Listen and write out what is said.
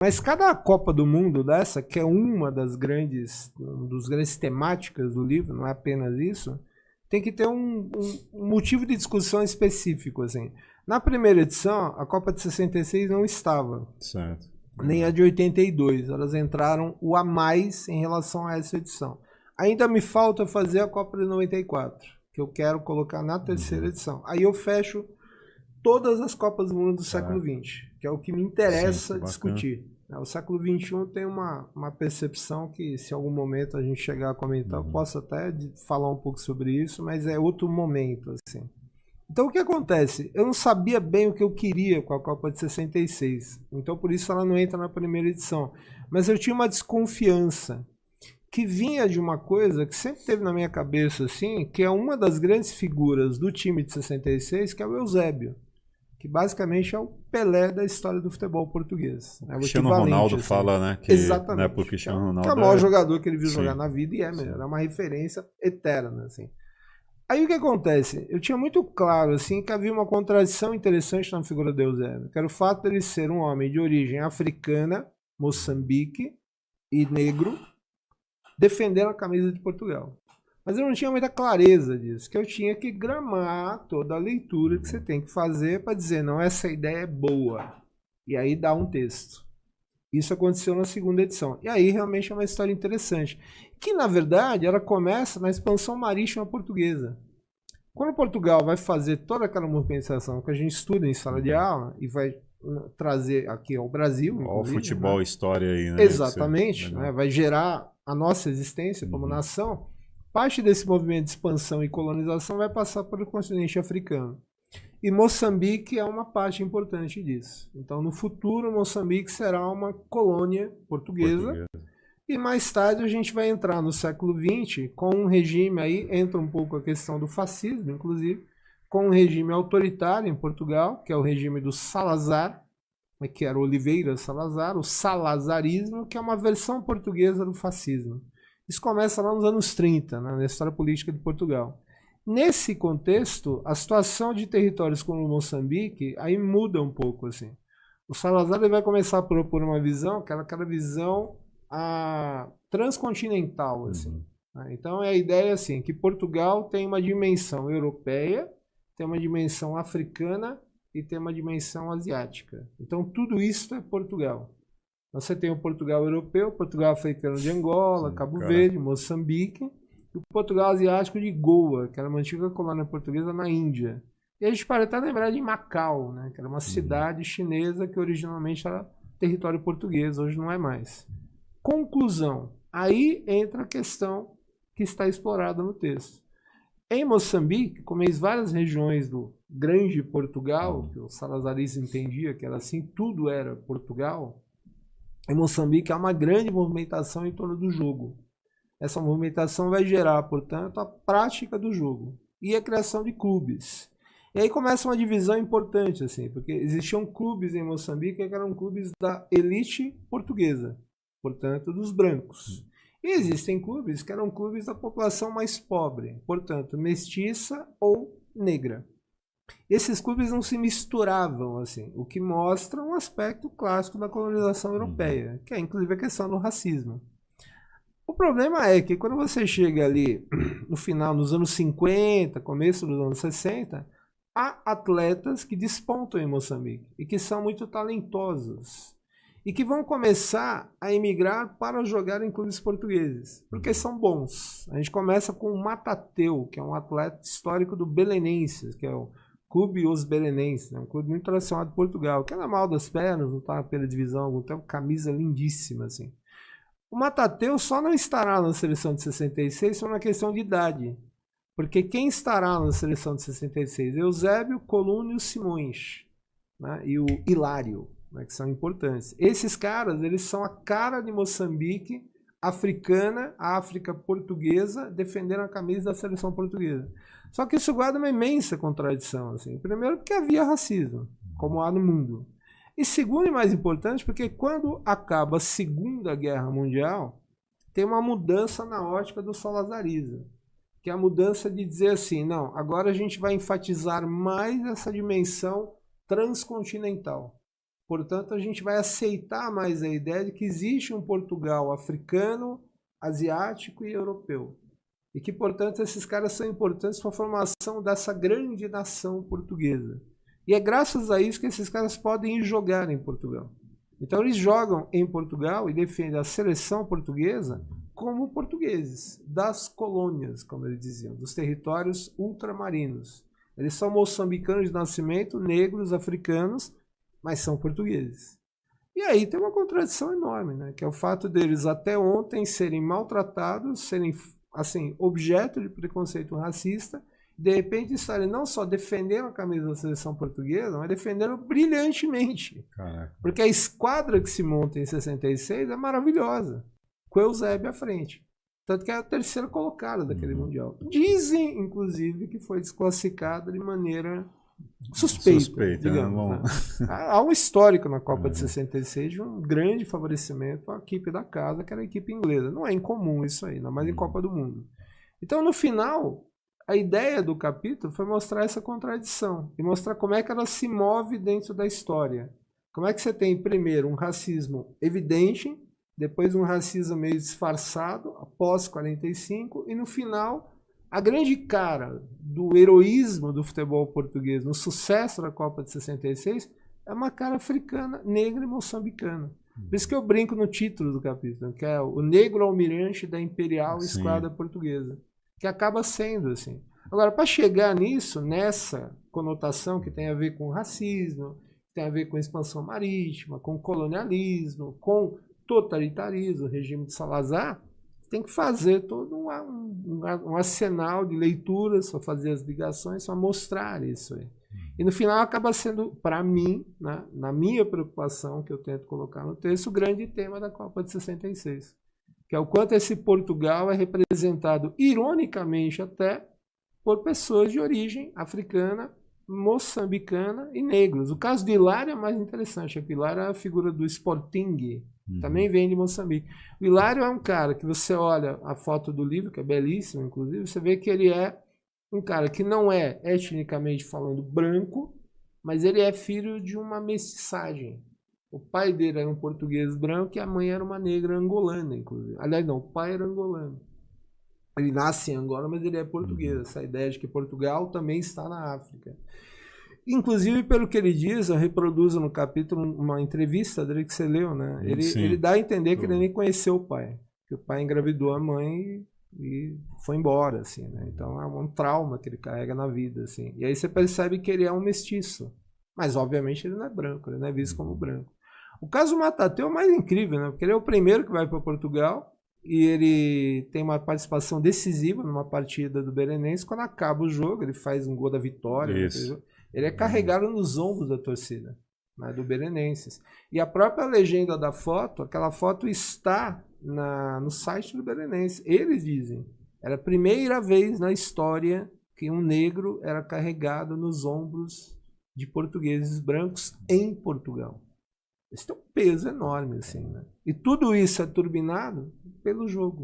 Mas cada Copa do Mundo dessa, que é uma das grandes, dos grandes temáticas do livro, não é apenas isso, tem que ter um motivo de discussão específico, assim. Na primeira edição, a Copa de 66 não estava. Certo. Nem a de 82. Elas entraram o a mais em relação a essa edição. Ainda me falta fazer a Copa de 94, que eu quero colocar na terceira edição. Aí eu fecho todas as Copas do Mundo do século XX, que é o que me interessa discutir. O século XXI tem uma percepção que, se em algum momento a gente chegar a comentar, eu posso até falar um pouco sobre isso, mas é outro momento, assim. Então o que acontece? Eu não sabia bem o que eu queria com a Copa de 66, então por isso ela não entra na primeira edição. Mas eu tinha uma desconfiança que vinha de uma coisa que sempre teve na minha cabeça, assim, que é uma das grandes figuras do time de 66, que é o Eusébio, que basicamente é o Pelé da história do futebol português. O Cristiano Ronaldo assim. Fala, né? Que, exatamente. Né, pro Cristiano Ronaldo que é o maior jogador que ele viu jogar na vida e era uma referência eterna, assim. Aí o que acontece? Eu tinha muito claro assim, que havia uma contradição interessante na figura de Eusébio, que era o fato de ele ser um homem de origem africana, Moçambique e negro, defendendo a camisa de Portugal. Mas eu não tinha muita clareza disso, que eu tinha que gramar toda a leitura que você tem que fazer para dizer, não, essa ideia é boa. E aí dá um texto. Isso aconteceu na segunda edição. E aí realmente é uma história interessante. Que, na verdade, ela começa na expansão marítima portuguesa. Quando Portugal vai fazer toda aquela movimentação que a gente estuda em sala de aula e vai trazer aqui ao Brasil. Ó, o futebol, né? História aí, né? Exatamente. Né? Vai gerar a nossa existência como nação. Parte desse movimento de expansão e colonização vai passar pelo continente africano. E Moçambique é uma parte importante disso. Então, no futuro, Moçambique será uma colônia portuguesa. E mais tarde a gente vai entrar no século XX com um regime, aí entra um pouco a questão do fascismo, inclusive, com um regime autoritário em Portugal, que é o regime do Salazar, que era Oliveira Salazar, o salazarismo, que é uma versão portuguesa do fascismo. Isso começa lá nos anos 30, né, na história política de Portugal. Nesse contexto, a situação de territórios como Moçambique aí muda um pouco, assim. O Salazar ele vai começar a propor uma visão, aquela visão transcontinental, assim. Então a ideia é assim, que Portugal tem uma dimensão europeia, tem uma dimensão africana e tem uma dimensão asiática. Então tudo isso é Portugal. Você tem o Portugal europeu, Portugal africano de Angola, Cabo Verde, Moçambique, e o Portugal asiático de Goa, que era uma antiga colônia portuguesa na Índia. E a gente pode até lembrar de Macau, né, que era uma cidade chinesa que originalmente era território português, hoje não é mais. Conclusão. Aí entra a questão que está explorada no texto. Em Moçambique, como em várias regiões do grande Portugal, que o Salazarismo entendia que era assim, tudo era Portugal, em Moçambique há uma grande movimentação em torno do jogo. Essa movimentação vai gerar, portanto, a prática do jogo e a criação de clubes. E aí começa uma divisão importante, assim, porque existiam clubes em Moçambique que eram clubes da elite portuguesa, portanto, dos brancos. E existem clubes que eram clubes da população mais pobre, portanto, mestiça ou negra. Esses clubes não se misturavam, assim, o que mostra um aspecto clássico da colonização europeia, que é inclusive a questão do racismo. O problema é que quando você chega ali no final, nos anos 50, começo dos anos 60, há atletas que despontam em Moçambique e que são muito talentosos e que vão começar a emigrar para jogar em clubes portugueses, porque são bons. A gente começa com o Matateu, que é um atleta histórico do Belenenses, que é o Clube Os Belenenses, né? Um clube muito tradicional de Portugal, que era mal das pernas, não estava pela divisão há algum tempo, camisa lindíssima, assim. O Matateu só não estará na seleção de 66 por uma questão de idade, porque quem estará na seleção de 66? Eusébio, Colúnio Simões, né? E o Hilário, né? Que são importantes. Esses caras, eles são a cara de Moçambique, africana, África portuguesa, defendendo a camisa da seleção portuguesa. Só que isso guarda uma imensa contradição, assim. Primeiro porque havia racismo, como há no mundo. E segundo e mais importante, porque quando acaba a Segunda Guerra Mundial, tem uma mudança na ótica do salazarismo, que é a mudança de dizer assim, não, agora a gente vai enfatizar mais essa dimensão transcontinental. Portanto, a gente vai aceitar mais a ideia de que existe um Portugal africano, asiático e europeu. E que, portanto, esses caras são importantes para a formação dessa grande nação portuguesa. E é graças a isso que esses caras podem ir jogar em Portugal. Então, eles jogam em Portugal e defendem a seleção portuguesa como portugueses, das colônias, como eles diziam, dos territórios ultramarinos. Eles são moçambicanos de nascimento, negros, africanos, mas são portugueses. E aí tem uma contradição enorme, né? Que é o fato deles até ontem serem maltratados, serem assim, objeto de preconceito racista, de repente estarem não só defendendo a camisa da seleção portuguesa, mas defendendo brilhantemente. Caraca. Porque a esquadra que se monta em 66 é maravilhosa, com o Eusébio à frente. Tanto que é a terceira colocada daquele Mundial. Dizem, inclusive, que foi desclassificada de maneira suspeita, digamos. Né? Há um histórico na Copa de 66 de um grande favorecimento à equipe da casa, que era a equipe inglesa. Não é incomum isso aí, ainda mais em Copa do Mundo. Então, no final, a ideia do capítulo foi mostrar essa contradição e mostrar como é que ela se move dentro da história. Como é que você tem, primeiro, um racismo evidente, depois um racismo meio disfarçado, após 45, e no final, a grande cara do heroísmo do futebol português no sucesso da Copa de 66 é uma cara africana, negra e moçambicana. Por isso que eu brinco no título do capítulo, que é o negro almirante da Imperial Esquadra Portuguesa, que acaba sendo assim. Agora, para chegar nisso, nessa conotação que tem a ver com racismo, tem a ver com expansão marítima, com colonialismo, com totalitarismo, o regime de Salazar, tem que fazer todo um arsenal de leituras para fazer as ligações, para mostrar isso aí. E no final acaba sendo, para mim, né, na minha preocupação, que eu tento colocar no texto, o grande tema da Copa de 66, que é o quanto esse Portugal é representado, ironicamente até, por pessoas de origem africana, moçambicana e negros. O caso de Hilário é mais interessante, porque Hilário é a figura do Sporting, também vem de Moçambique. O Hilário é um cara que você olha a foto do livro, que é belíssimo, inclusive, você vê que ele é um cara que não é, etnicamente falando, branco, mas ele é filho de uma mestiçagem. O pai dele era um português branco e a mãe era uma negra angolana, inclusive. Aliás, não, o pai era angolano. Ele nasce em Angola, mas ele é português. Essa ideia de que Portugal também está na África. Inclusive, pelo que ele diz, eu reproduzo no capítulo uma entrevista dele que você leu, né? Ele dá a entender que ele nem conheceu o pai. Que o pai engravidou a mãe e foi embora, assim, né? Então é um trauma que ele carrega na vida, assim. E aí você percebe que ele é um mestiço. Mas, obviamente, ele não é branco, ele não é visto como branco. O caso Matateu é o mais incrível, né? Porque ele é o primeiro que vai para Portugal e ele tem uma participação decisiva numa partida do Belenenses. Quando acaba o jogo, ele faz um gol da vitória. Ele é carregado nos ombros da torcida, né, do Belenenses. E a própria legenda da foto, aquela foto está no site do Belenenses. Eles dizem, era a primeira vez na história que um negro era carregado nos ombros de portugueses brancos em Portugal. Isso tem um peso enorme, assim, né? E tudo isso é turbinado pelo jogo.